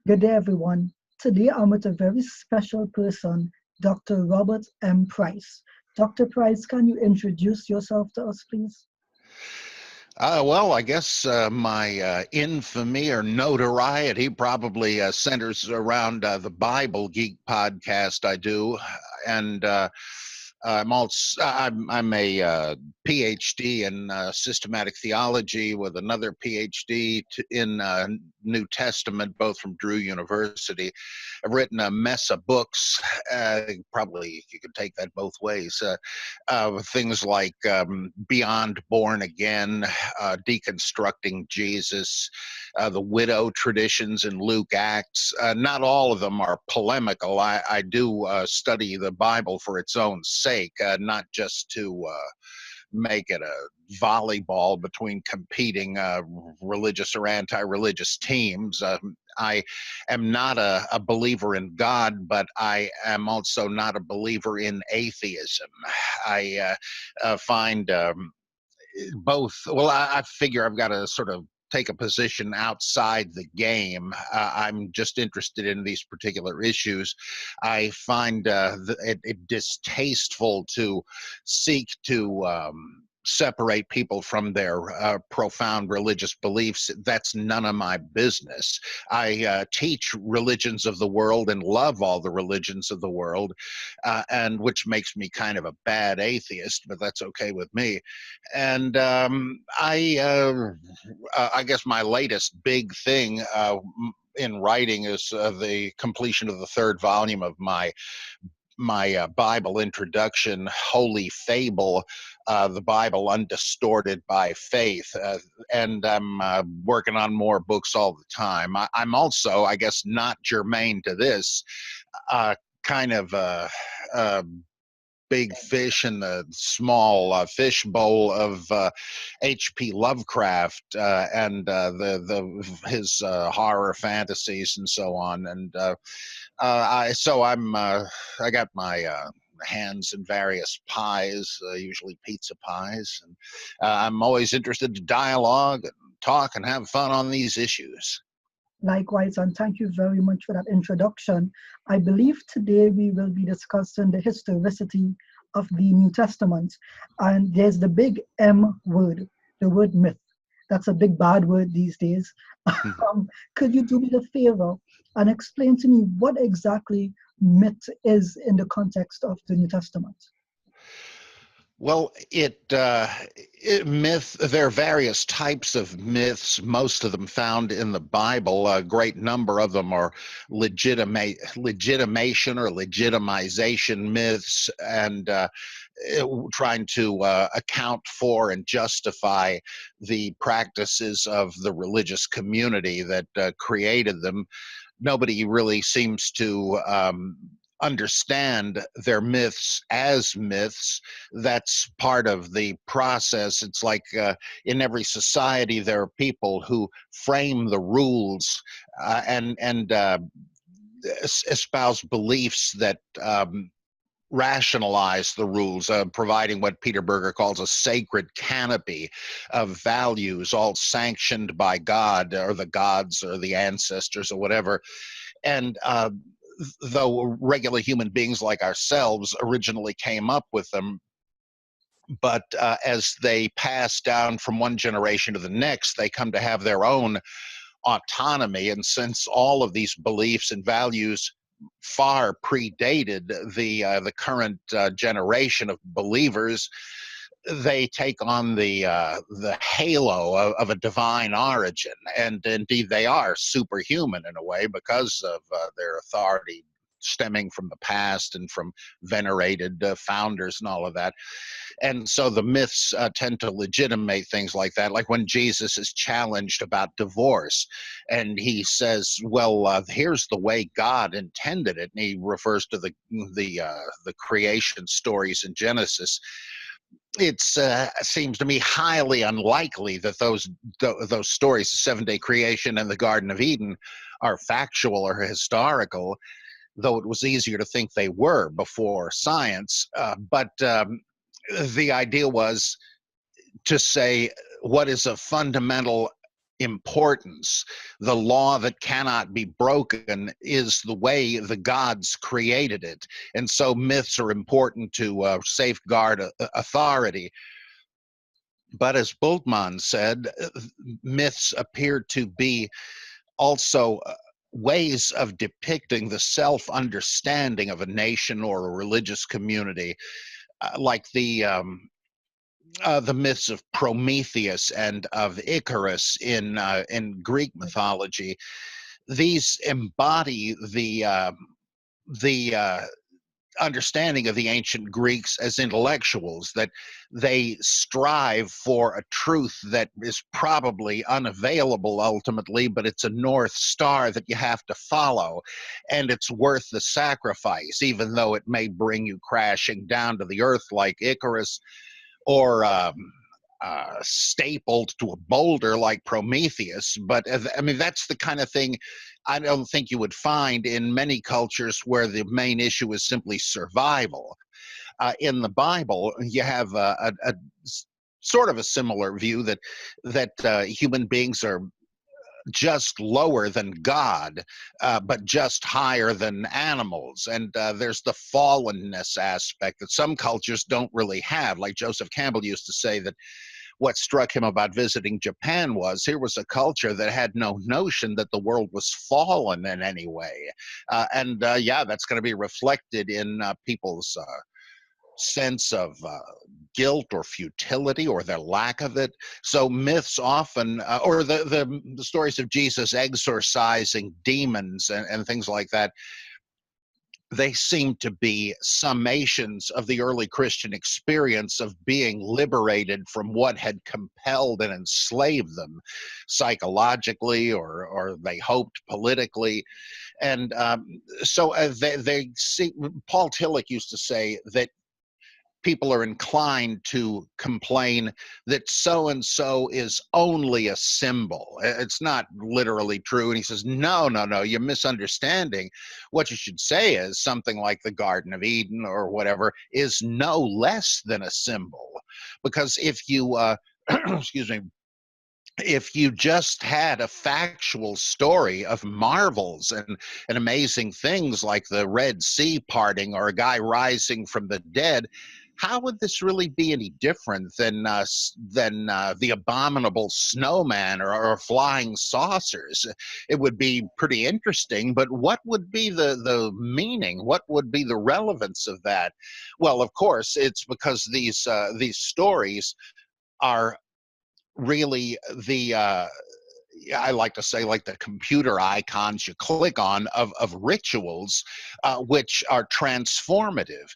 Good day, everyone. Today I'm with a very special person, Dr. Robert M. Price. Dr. Price, can you introduce yourself to us, please? Well, I guess my infamy or notoriety probably centers around the Bible Geek podcast I do, and I'm a PhD in systematic theology with another PhD in New Testament, both from Drew University. I've written a mess of books. Probably you could take that both ways. Things like Beyond Born Again, Deconstructing Jesus, the widow traditions in Luke Acts. Not all of them are polemical. I do study the Bible for its own sake, not just to make it a volleyball between competing religious or anti-religious teams. I am not a believer in God, but I am also not a believer in atheism. I find both. Well, I figure I've got to sort of take a position outside the game. I'm just interested in these particular issues. I find it distasteful to seek to separate people from their profound religious beliefs. That's none of my business. I teach religions of the world and love all the religions of the world, and which makes me kind of a bad atheist, but that's okay with me. And I guess my latest big thing in writing is the completion of the third volume of my Bible introduction, Holy Fable, the Bible Undistorted by Faith. And I'm working on more books all the time. I'm also, I guess, not germane to this, kind of big fish in the small fish bowl of H.P. Lovecraft and his horror fantasies and so on. And I got my hands in various pies, usually pizza pies, and I'm always interested to dialogue and talk and have fun on these issues. Likewise, and thank you very much for that introduction. I believe today we will be discussing the historicity of the New Testament. And there's the big M word, the word myth. That's a big bad word these days. Could you do me the favor and explain to me what exactly myth is in the context of the New Testament? Well, myth. There are various types of myths. Most of them found in the Bible. A great number of them are legitimation or legitimization myths, and trying to account for and justify the practices of the religious community that created them. Nobody really seems to understand their myths as myths. That's part of the process. It's like in every society, there are people who frame the rules and espouse beliefs that rationalize the rules, providing what Peter Berger calls a sacred canopy of values, all sanctioned by God or the gods or the ancestors or whatever. And though regular human beings like ourselves originally came up with them, but as they pass down from one generation to the next, they come to have their own autonomy. And since all of these beliefs and values far predated the current generation of believers, they take on the halo of a divine origin, and indeed they are superhuman in a way because of their authority stemming from the past and from venerated founders and all of that. And so the myths tend to legitimate things like that, like when Jesus is challenged about divorce and he says, well, here's the way God intended it, and he refers to the creation stories in Genesis. It seems to me highly unlikely that those stories, the seven-day creation and the Garden of Eden, are factual or historical, though it was easier to think they were before science. But the idea was to say what is a fundamental importance. The law that cannot be broken is the way the gods created it. And so myths are important to safeguard authority. But as Bultmann said, myths appear to be also ways of depicting the self-understanding of a nation or a religious community, like the myths of Prometheus and of Icarus in Greek mythology. These embody the understanding of the ancient Greeks as intellectuals, that they strive for a truth that is probably unavailable ultimately, but it's a North Star that you have to follow, and it's worth the sacrifice, even though it may bring you crashing down to the earth like Icarus, or stapled to a boulder like Prometheus. But I mean, that's the kind of thing I don't think you would find in many cultures where the main issue is simply survival. In the Bible, you have a sort of a similar view that human beings are just lower than God, but just higher than animals. And there's the fallenness aspect that some cultures don't really have. Like Joseph Campbell used to say that what struck him about visiting Japan was here was a culture that had no notion that the world was fallen in any way. Yeah, that's going to be reflected in people's sense of guilt or futility or their lack of it. So myths often, or the stories of Jesus exorcising demons and things like that, they seem to be summations of the early Christian experience of being liberated from what had compelled and enslaved them psychologically, or they hoped politically. And so they see, Paul Tillich used to say that people are inclined to complain that so-and-so is only a symbol. It's not literally true. And he says, no, you're misunderstanding. What you should say is something like the Garden of Eden or whatever is no less than a symbol. Because if you, excuse me, if you just had a factual story of marvels and amazing things like the Red Sea parting or a guy rising from the dead, how would this really be any different than the abominable snowman or flying saucers? It would be pretty interesting, but what would be the meaning? What would be the relevance of that? Well, of course, it's because these stories are really I like to say, like the computer icons you click on of rituals, which are transformative.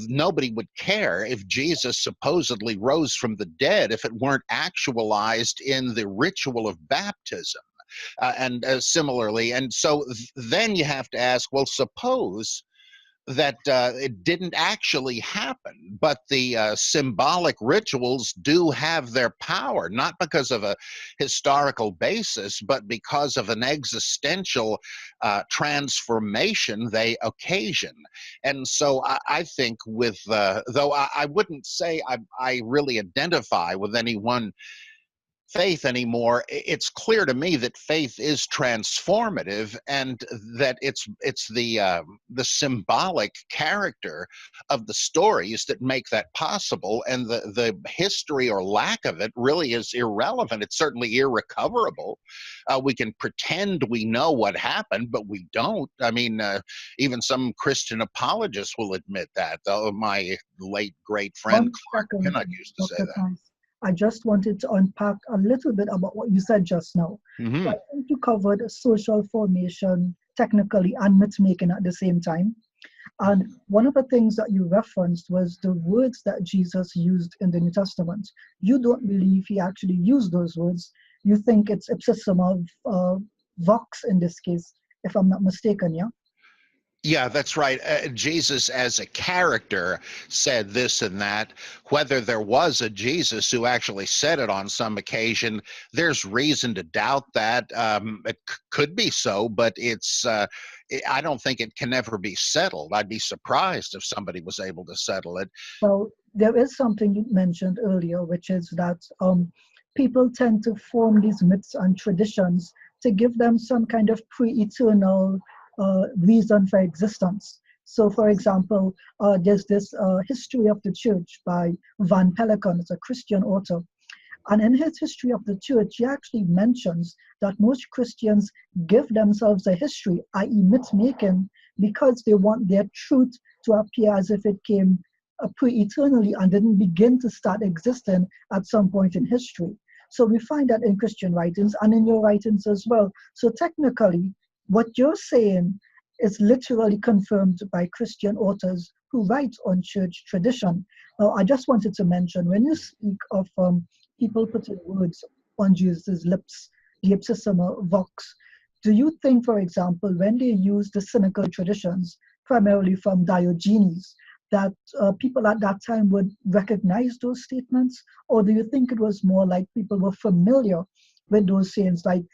Nobody would care if Jesus supposedly rose from the dead if it weren't actualized in the ritual of baptism. And similarly, and so then you have to ask, well, suppose that it didn't actually happen, but the symbolic rituals do have their power, not because of a historical basis, but because of an existential transformation they occasion. And so I think with, though I wouldn't say I really identify with any one faith anymore, it's clear to me that faith is transformative, and that it's the symbolic character of the stories that make that possible, and the history or lack of it really is irrelevant. It's certainly irrecoverable. We can pretend we know what happened, but we don't. I mean, even some Christian apologists will admit that. My late great friend Clark Pinnock used to say that. I just wanted to unpack a little bit about what you said just now. Mm-hmm. So I think you covered social formation technically and myth making at the same time. And one of the things that you referenced was the words that Jesus used in the New Testament. You don't believe he actually used those words. You think it's ipssisima, vox in this case, if I'm not mistaken, yeah? Yeah, that's right. Jesus as a character said this and that. Whether there was a Jesus who actually said it on some occasion, there's reason to doubt that. It could be so, but I don't think it can ever be settled. I'd be surprised if somebody was able to settle it. So there is something you mentioned earlier, which is that people tend to form these myths and traditions to give them some kind of pre-eternal reason for existence. So, for example, there's this History of the Church by Van Pelikan. It's a Christian author. And in his History of the Church, he actually mentions that most Christians give themselves a history, i.e. myth-making, because they want their truth to appear as if it came pre-eternally and didn't begin to start existing at some point in history. So we find that in Christian writings and in your writings as well. So technically, what you're saying is literally confirmed by Christian authors who write on church tradition. Now, I just wanted to mention, when you speak of people putting words on Jesus' lips, the ipssisima vox, do you think, for example, when they use the cynical traditions, primarily from Diogenes, that people at that time would recognize those statements? Or do you think it was more like people were familiar with those sayings, like,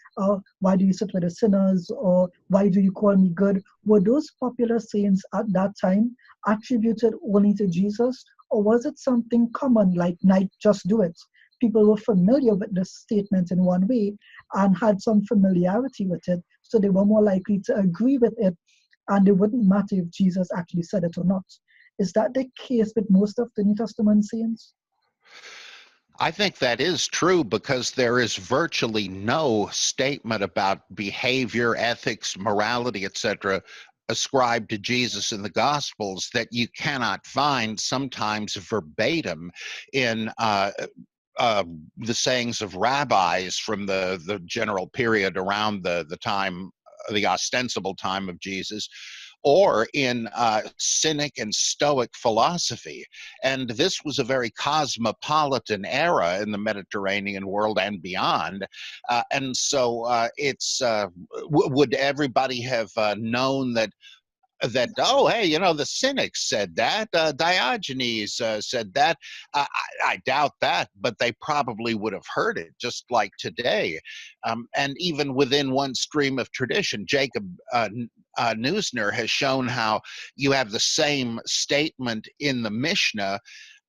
why do you sit with the sinners, or why do you call me good? Were those popular sayings at that time attributed only to Jesus, or was it something common, like night, just do it? People were familiar with the statement in one way and had some familiarity with it, so they were more likely to agree with it, and it wouldn't matter if Jesus actually said it or not. Is that the case with most of the New Testament sayings? I think that is true because there is virtually no statement about behavior, ethics, morality, etc., ascribed to Jesus in the Gospels that you cannot find sometimes verbatim in the sayings of rabbis from the general period around the time, the ostensible time of Jesus, or in Cynic and Stoic philosophy. And this was a very cosmopolitan era in the Mediterranean world and beyond. And so would everybody have known that, oh, hey, the Cynics said that, Diogenes said that? I doubt that, but they probably would have heard it, just like today. And even within one stream of tradition, Jacob Neusner has shown how you have the same statement in the Mishnah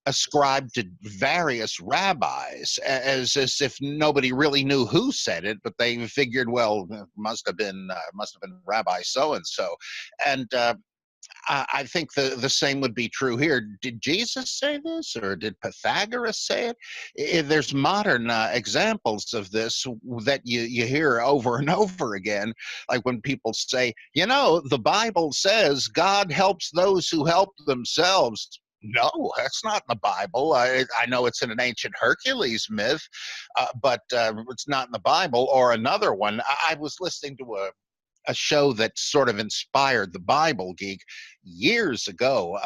ascribed to various rabbis, as if nobody really knew who said it, but they figured, well, it must have been Rabbi so and so. And I think the same would be true here. Did Jesus say this, or did Pythagoras say it? There's modern examples of this that you hear over and over again, like when people say, the Bible says God helps those who help themselves. No, that's not in the Bible. I know it's in an ancient Hercules myth, but it's not in the Bible. Or another one, I was listening to a show that sort of inspired the Bible Geek years ago,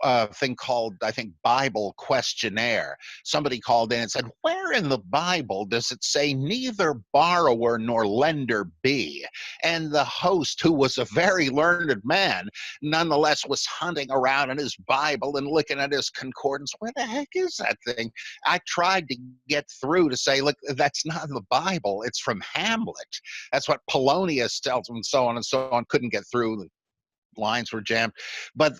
a thing called, I think, Bible Questionnaire. Somebody called in and said, where in the Bible does it say neither borrower nor lender be? And the host, who was a very learned man, nonetheless was hunting around in his Bible and looking at his concordance. Where the heck is that thing? I tried to get through to say, look, that's not in the Bible. It's from Hamlet. That's what Polonius tells them, and so on, couldn't get through. The lines were jammed. But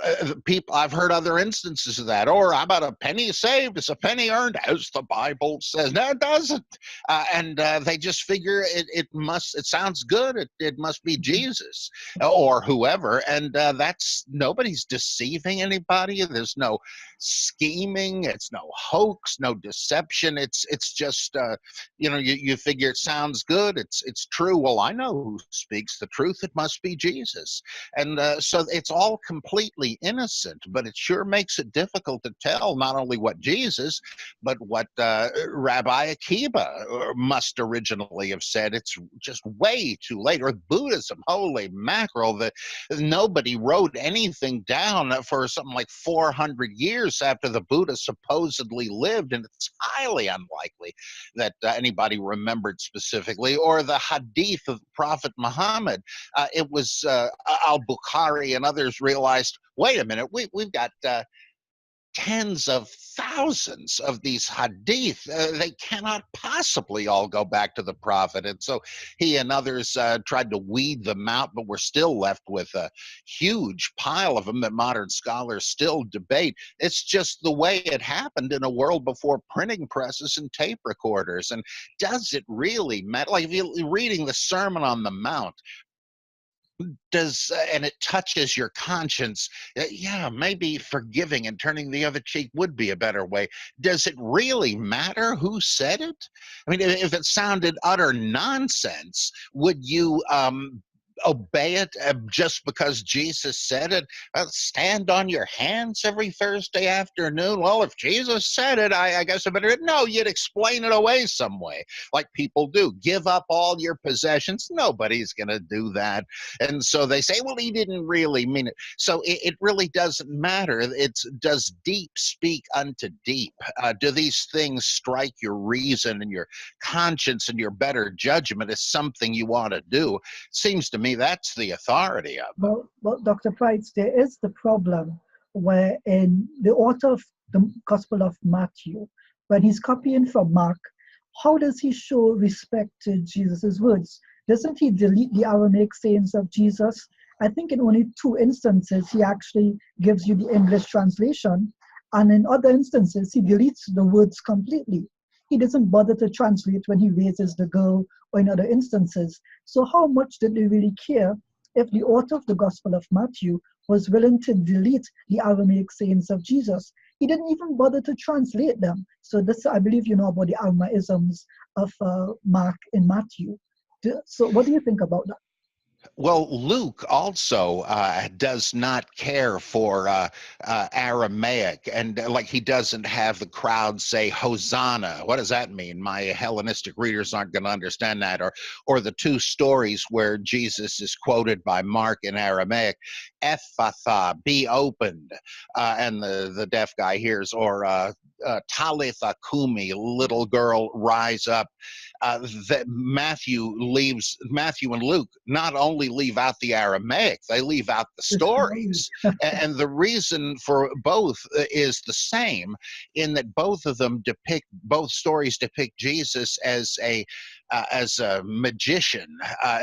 people, I've heard other instances of that. Or how about a penny saved is a penny earned, as the Bible says. No, it doesn't. And they just figure it sounds good. It must be Jesus or whoever. And that's, nobody's deceiving anybody. There's no scheming. It's no hoax, no deception. It's just, you figure it sounds good. It's true. Well, I know who speaks the truth. It must be Jesus. And so it's all completely innocent, but it sure makes it difficult to tell not only what Jesus, but what Rabbi Akiba must originally have said. It's just way too late. Or Buddhism, holy mackerel, that nobody wrote anything down for something like 400 years after the Buddha supposedly lived, and it's highly unlikely that anybody remembered specifically. Or the Hadith of Prophet Muhammad. It was al-Bukhari and others realized, wait a minute, we've got tens of thousands of these hadith. They cannot possibly all go back to the prophet. And so he and others tried to weed them out, but we're still left with a huge pile of them that modern scholars still debate. It's just the way it happened in a world before printing presses and tape recorders. And does it really matter? Like if you're reading the Sermon on the Mount, and it touches your conscience, yeah, maybe forgiving and turning the other cheek would be a better way. Does it really matter who said it? I mean, if it sounded utter nonsense, would you obey it just because Jesus said it? Stand on your hands every Thursday afternoon? Well, if Jesus said it, I guess I better. No, you'd explain it away some way, like people do. Give up all your possessions. Nobody's going to do that. And so they say, well, he didn't really mean it. So it really doesn't matter. It's, does deep speak unto deep? Do these things strike your reason and your conscience and your better judgment as something you want to do? Seems to me that's the authority of it. Well, Dr. Price, there is the problem where in the author of the Gospel of Matthew, when he's copying from Mark, how does he show respect to Jesus' words? Doesn't he delete the Aramaic sayings of Jesus? I think in only 2 instances he actually gives you the English translation, and in other instances he deletes the words completely. He doesn't bother to translate when he raises the girl or in other instances. So how much did they really care if the author of the Gospel of Matthew was willing to delete the Aramaic sayings of Jesus? He didn't even bother to translate them. So this, I believe you know about the Aramaisms of Mark and Matthew. So what do you think about that? Well, Luke also does not care for Aramaic, and like he doesn't have the crowd say Hosanna. What does that mean? My Hellenistic readers aren't going to understand that. Or the 2 stories where Jesus is quoted by Mark in Aramaic, Ephatha, be opened, and the deaf guy hears, or Talitha Kumi, little girl, rise up. That Matthew and Luke not only leave out the Aramaic, they leave out the stories. And the reason for both is the same, in that both stories depict Jesus as a magician,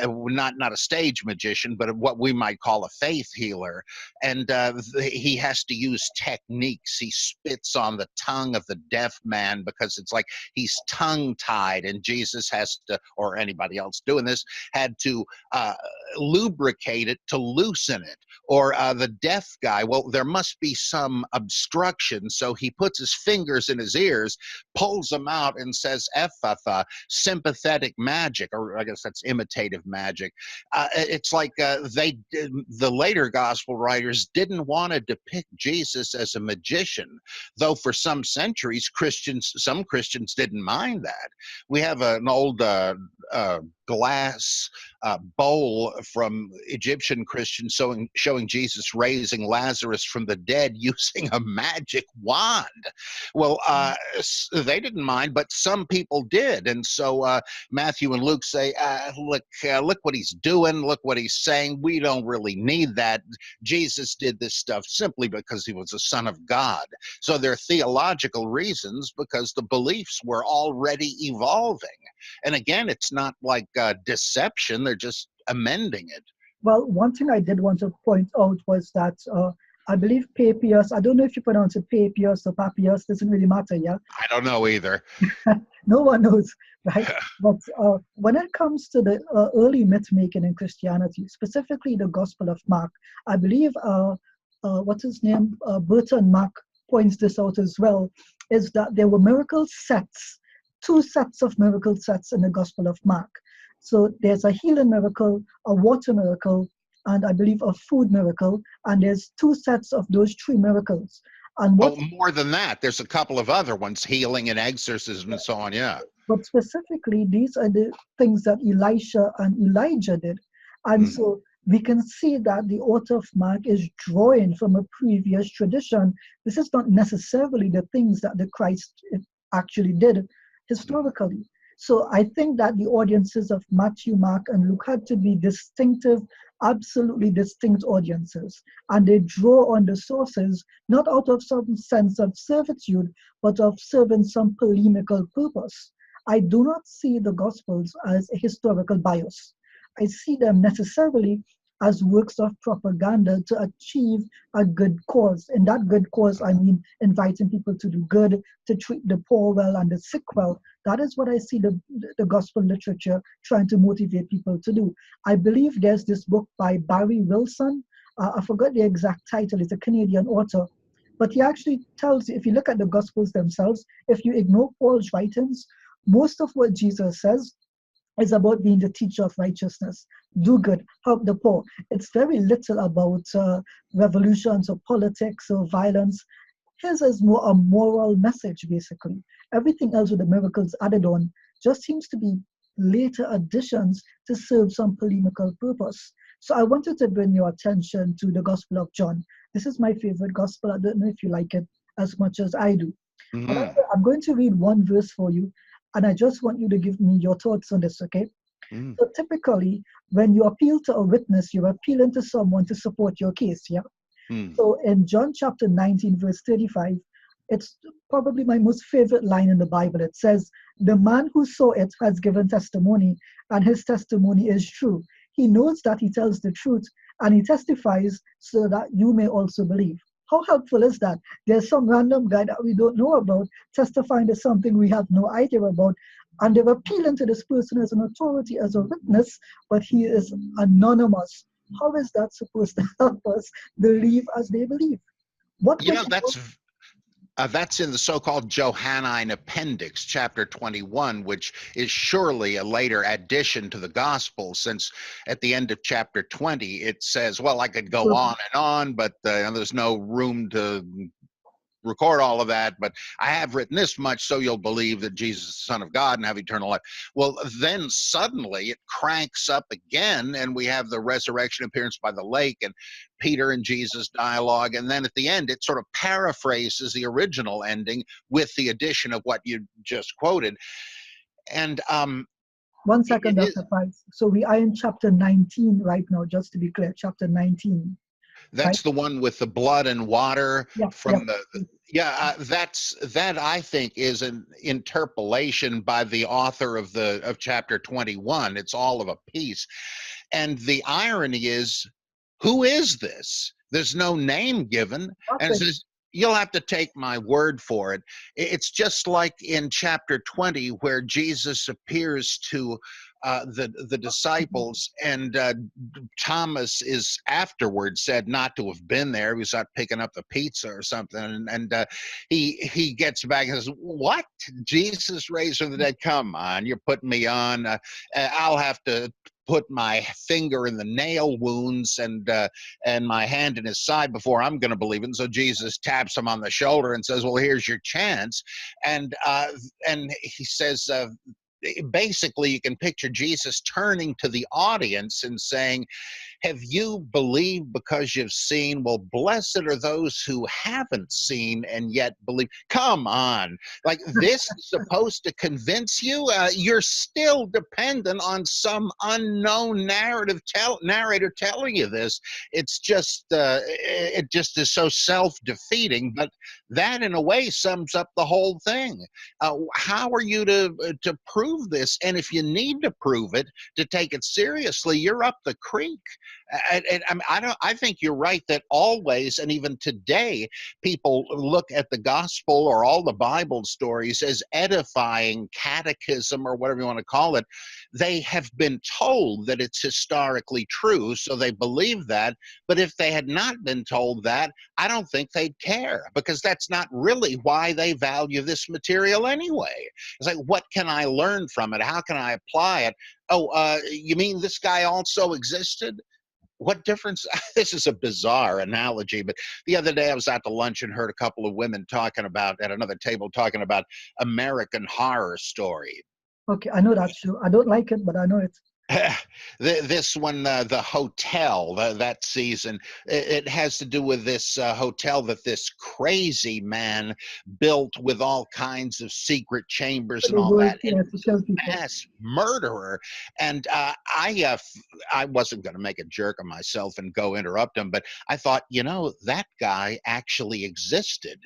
not a stage magician, but what we might call a faith healer. And he has to use techniques. He spits on the tongue of the deaf man because it's like he's tongue-tied, and Jesus has to, or anybody else doing this, had to lubricate it to loosen it. Or the deaf guy, well, there must be some obstruction, so he puts his fingers in his ears, pulls them out, and says Ephatha, sympathetic magic, or I guess that's imitative magic. It's like the later gospel writers didn't want to depict Jesus as a magician, though for some centuries some Christians didn't mind that. We have an old glass bowl from Egyptian Christians showing Jesus raising Lazarus from the dead using a magic wand. Well, they didn't mind, but some people did. And so Matthew and Luke say, look what he's doing, look what he's saying. We don't really need that. Jesus did this stuff simply because he was the Son of God. So there are theological reasons because the beliefs were already evolving. And again, it's not like deception, they're just amending it. Well, one thing I did want to point out was that I believe Papias, I don't know if you pronounce it Papias or Papias, doesn't really matter, yeah? I don't know either. No one knows, right? But when it comes to the early myth-making in Christianity, specifically the Gospel of Mark, I believe, what's his name? Burton Mark points this out as well, is that there were miracle sets, 2 sets of miracle sets in the Gospel of Mark. So there's a healing miracle, a water miracle, and I believe a food miracle, and there's 2 sets of those 3 miracles. And what? Oh, more than that, there's a couple of other ones, healing and exorcism and so on, yeah. But specifically, these are the things that Elisha and Elijah did. And so we can see that the author of Mark is drawing from a previous tradition. This is not necessarily the things that the Christ actually did historically. So I think that the audiences of Matthew, Mark, and Luke had to be distinctive absolutely distinct audiences, and they draw on the sources not out of some sense of servitude, but of serving some polemical purpose. I do not see the Gospels as a historical bias. I see them necessarily as works of propaganda to achieve a good cause. In that good cause, I mean inviting people to do good, to treat the poor well and the sick well. That is what I see the gospel literature trying to motivate people to do. I believe there's this book by Barry Wilson. I forgot the exact title. It's a Canadian author. But he actually tells you, if you look at the gospels themselves, if you ignore Paul's writings, most of what Jesus says is about being the teacher of righteousness, do good, help the poor. It's very little about revolutions or politics or violence. His is more a moral message, basically. Everything else with the miracles added on just seems to be later additions to serve some polemical purpose. So I wanted to bring your attention to the Gospel of John. This is my favorite gospel. I don't know if you like it as much as I do. But Mm-hmm. I'm going to read one verse for you, and I just want you to give me your thoughts on this, okay? Mm. So typically, when you appeal to a witness, you're appealing to someone to support your case, yeah? Mm. So in John chapter 19, verse 35, it's probably my most favorite line in the Bible. It says, "The man who saw it has given testimony, and his testimony is true. He knows that he tells the truth, and he testifies so that you may also believe." How helpful is that? There's some random guy that we don't know about testifying to something we have no idea about, and they're appealing to this person as an authority, as a witness, but he is anonymous. How is that supposed to help us believe as they believe? What You would know, you that's in the so-called Johannine Appendix, chapter 21, which is surely a later addition to the Gospel, since at the end of chapter 20 it says, well, I could go on and on, but there's no room to record all of that, but I have written this much so you'll believe that Jesus is the Son of God and have eternal life. Well, then suddenly it cranks up again, and we have the resurrection appearance by the lake and Peter and Jesus dialogue, and then at the end it sort of paraphrases the original ending with the addition of what you just quoted. And One it second, is, Dr. Price. So we are in chapter 19 right now, just to be clear, chapter 19, right? that's the one with the blood and water Yeah, yeah. from the yeah, that I think is an interpolation by the author of chapter 21. It's all of a piece, and the irony is, who is this? There's no name given, and it Nothing. says you'll have to take my word for it. It's just like in chapter 20 where Jesus appears to the disciples, and Thomas is afterwards said not to have been there. He was out picking up the pizza or something, and he gets back and says, "What? Jesus raised from the dead? Come on, you're putting me on. I'll have to put my finger in the nail wounds and my hand in his side before I'm going to believe it." And so Jesus taps him on the shoulder and says, "Well, here's your chance." And he says, basically, you can picture Jesus turning to the audience and saying, have you believed because you've seen? Well, blessed are those who haven't seen and yet believe. Come on. Like, this is supposed to convince you? You're still dependent on some unknown narrator telling you this. It's just, it just is so self-defeating. But that, in a way, sums up the whole thing. How are you to prove this? And if you need to prove it, to take it seriously, you're up the creek. I think you're right that always, and even today, people look at the gospel or all the Bible stories as edifying catechism or whatever you want to call it. They have been told that it's historically true, so they believe that. But if they had not been told that, I don't think they'd care, because that's not really why they value this material anyway. It's like, what can I learn from it? How can I apply it? Oh, you mean this guy also existed? What difference? This is a bizarre analogy, but the other day I was out to lunch and heard a couple of women talking about, at another table, talking about American Horror Story. Okay, I know that show. I don't like it, but I know it. This one, the hotel, that season, it has to do with this hotel that this crazy man built with all kinds of secret chambers So and they all go that, and here to kill people. mass murderer. And I wasn't going to make a jerk of myself and go interrupt him, but I thought, that guy actually existed.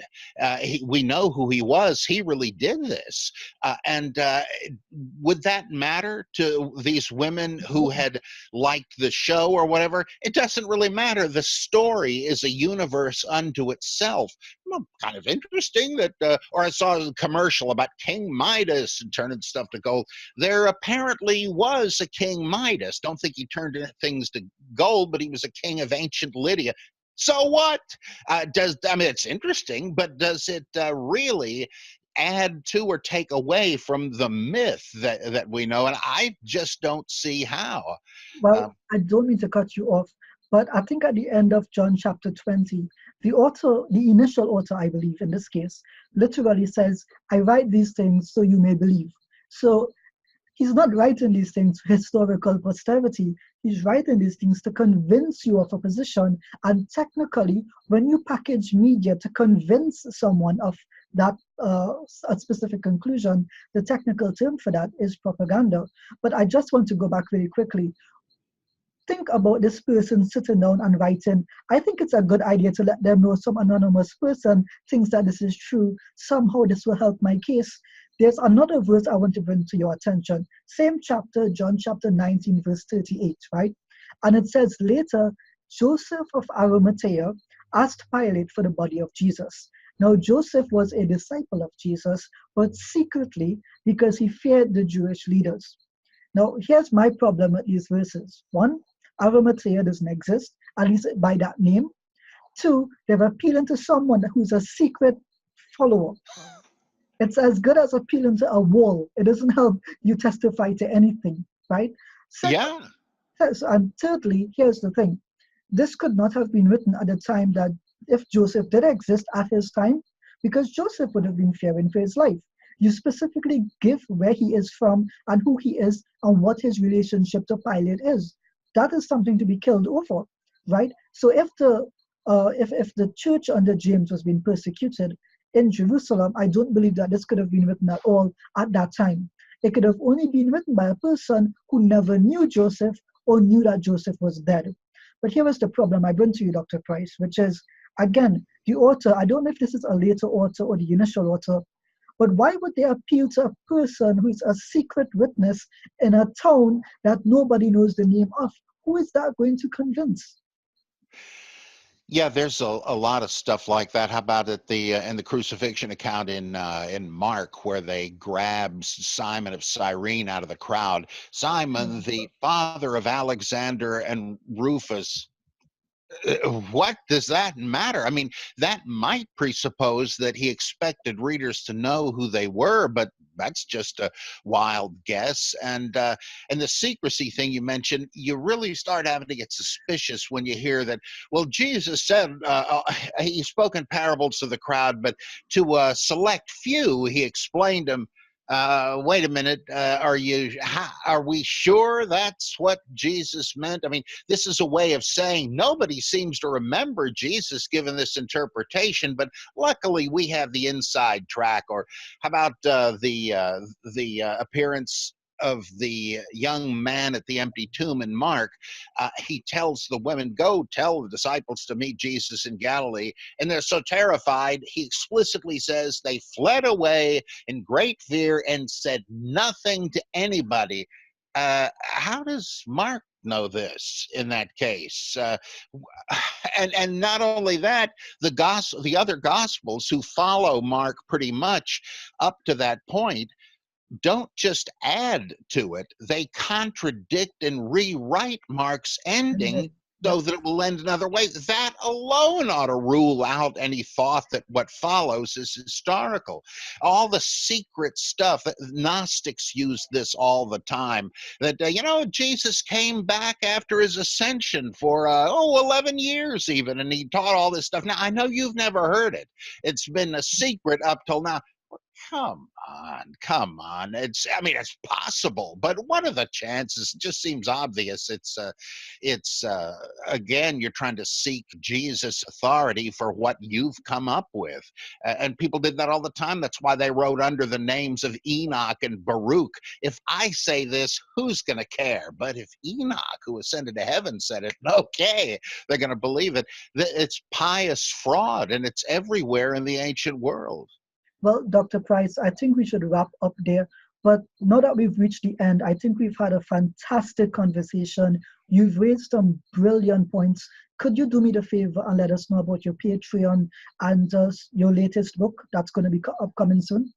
We know who he was. He really did this. And would that matter to these women who had liked the show or whatever? It doesn't really matter. The story is a universe unto itself. Well, kind of interesting that, or I saw a commercial about King Midas and turning stuff to gold. There apparently was a King Midas. Don't think he turned things to gold, but he was a king of ancient Lydia. So what? It's interesting, but does it really add to or take away from the myth that we know? And I just don't see how. Well, I don't mean to cut you off, but I think at the end of John chapter 20, the author, the initial author, I believe in this case, literally says, I write these things so you may believe. So he's not writing these things for historical posterity. He's writing these things to convince you of a position. And technically, when you package media to convince someone of that a specific conclusion, the technical term for that is propaganda. But I just want to go back really quickly. Think about this person sitting down and writing. I think it's a good idea to let them know some anonymous person thinks that this is true. Somehow this will help my case. There's another verse I want to bring to your attention. Same chapter, John chapter 19, verse 38, right? And it says, later, Joseph of Arimathea asked Pilate for the body of Jesus. Now, Joseph was a disciple of Jesus, but secretly because he feared the Jewish leaders. Now, here's my problem with these verses. One, Arimathea doesn't exist, at least by that name. Two, they're appealing to someone who's a secret follower. It's as good as appealing to a wall. It doesn't help you testify to anything, right? Second, Yeah. and thirdly, here's the thing. This could not have been written at the time that if Joseph did exist at his time, because Joseph would have been fearing for his life. You specifically give where he is from and who he is and what his relationship to Pilate is. That is something to be killed over, right? So if the church under James was being persecuted in Jerusalem, I don't believe that this could have been written at all at that time. It could have only been written by a person who never knew Joseph or knew that Joseph was dead. But here is the problem I bring to you, Dr. Price, which is, again, the author, I don't know if this is a later author or the initial author, but why would they appeal to a person who is a secret witness in a town that nobody knows the name of? Who is that going to convince? Yeah, there's a lot of stuff like that. How about at the in the crucifixion account in Mark, where they grab Simon of Cyrene out of the crowd? Simon, the father of Alexander and Rufus. What does that matter? I mean, that might presuppose that he expected readers to know who they were, but that's just a wild guess. And the secrecy thing you mentioned, you really start having to get suspicious when you hear that. Well, Jesus said he spoke in parables to the crowd, but to a select few he explained them. Wait a minute, are we sure that's what Jesus meant? I mean, this is a way of saying nobody seems to remember Jesus given this interpretation, but luckily we have the inside track. Or how about the appearance of the young man at the empty tomb in Mark? He tells the women, go tell the disciples to meet Jesus in Galilee. And they're so terrified, he explicitly says they fled away in great fear and said nothing to anybody. How does Mark know this in that case? And not only that, the other gospels who follow Mark pretty much up to that point don't just add to it, they contradict and rewrite Mark's ending so that it will end another way. That alone ought to rule out any thought that what follows is historical. All the secret stuff, Gnostics use this all the time, that, Jesus came back after his ascension for, 11 years even, and he taught all this stuff. Now, I know you've never heard it. It's been a secret up till now. Come on. I mean, it's possible, but what are the chances? It just seems obvious. It's again, you're trying to seek Jesus' authority for what you've come up with. And people did that all the time. That's why they wrote under the names of Enoch and Baruch. If I say this, who's going to care? But if Enoch, who ascended to heaven, said it, okay, they're going to believe it. It's pious fraud, and it's everywhere in the ancient world. Well, Dr. Price, I think we should wrap up there. But now that we've reached the end, I think we've had a fantastic conversation. You've raised some brilliant points. Could you do me the favor and let us know about your Patreon and your latest book that's going to be upcoming soon?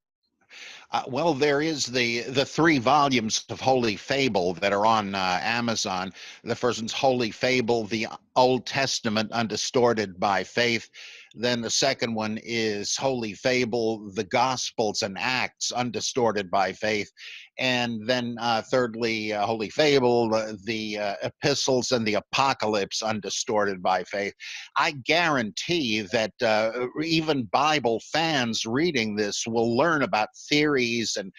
Well, there is the 3 volumes of Holy Fable that are on Amazon. The first one's Holy Fable, the Old Testament undistorted by faith. Then the second one is Holy Fable, the Gospels and Acts undistorted by faith. And then thirdly, Holy Fable, the Epistles and the Apocalypse undistorted by faith. I guarantee that even Bible fans reading this will learn about theories and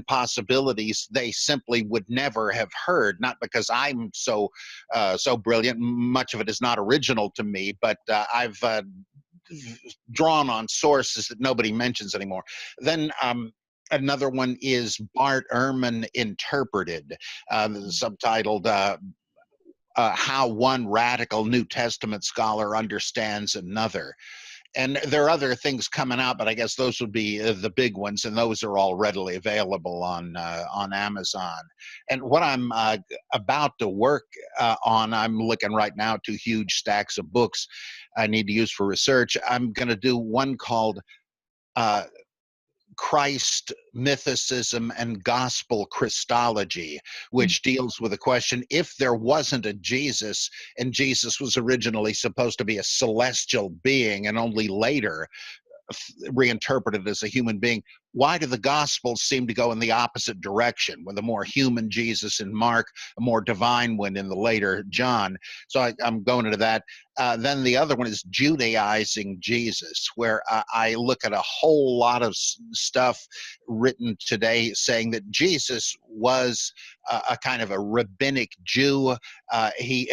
possibilities they simply would never have heard, not because I'm so brilliant. Much of it is not original to me, but I've drawn on sources that nobody mentions anymore. Then another one is Bart Ehrman Interpreted, subtitled How One Radical New Testament Scholar Understands Another. And there are other things coming out, but I guess those would be the big ones, and those are all readily available on Amazon. And what I'm about to work on, I'm looking right now to huge stacks of books I need to use for research. I'm going to do one called Christ, Mythicism, and Gospel Christology, which deals with the question, if there wasn't a Jesus, and Jesus was originally supposed to be a celestial being and only later reinterpreted as a human being, why do the Gospels seem to go in the opposite direction, with a more human Jesus in Mark, a more divine one in the later John? So I'm going into that. Then the other one is Judaizing Jesus, where I look at a whole lot of stuff written today saying that Jesus was a kind of a rabbinic Jew. He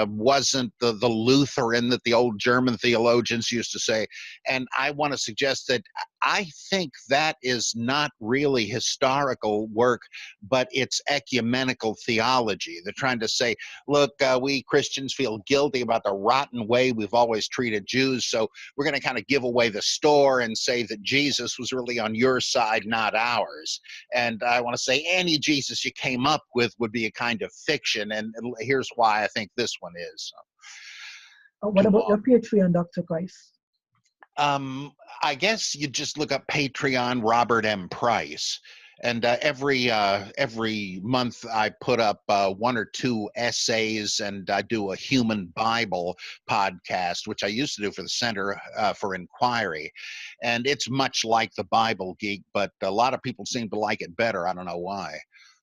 wasn't the Lutheran that the old German theologians used to say. And I want to suggest that I think that is not really historical work, but it's ecumenical theology. They're trying to say, look, we Christians feel guilty about the rotten way we've always treated Jews, so we're going to kind of give away the store and say that Jesus was really on your side, not ours. And I want to say any Jesus you came up with would be a kind of fiction, and here's why I think this one is. What about your Patreon, Dr. Price? I guess you just look up Patreon Robert M. Price, and every month I put up 1 or 2 essays, and I do a Human Bible podcast, which I used to do for the Center for Inquiry, and it's much like the Bible Geek, but a lot of people seem to like it better. I don't know why.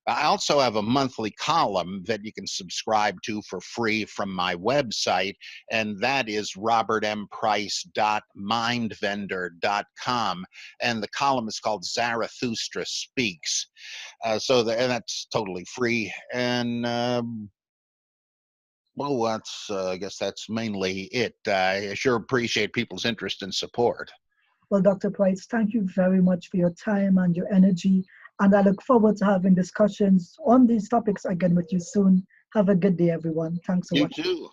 I also have a monthly column that you can subscribe to for free from my website, and that is robertmprice.mindvendor.com, and the column is called Zarathustra Speaks. And that's totally free, and well, that's I guess that's mainly it. I sure appreciate people's interest and support. Well, Dr. Price, thank you very much for your time and your energy. And I look forward to having discussions on these topics again with you soon. Have a good day, everyone. Thanks so much. You too.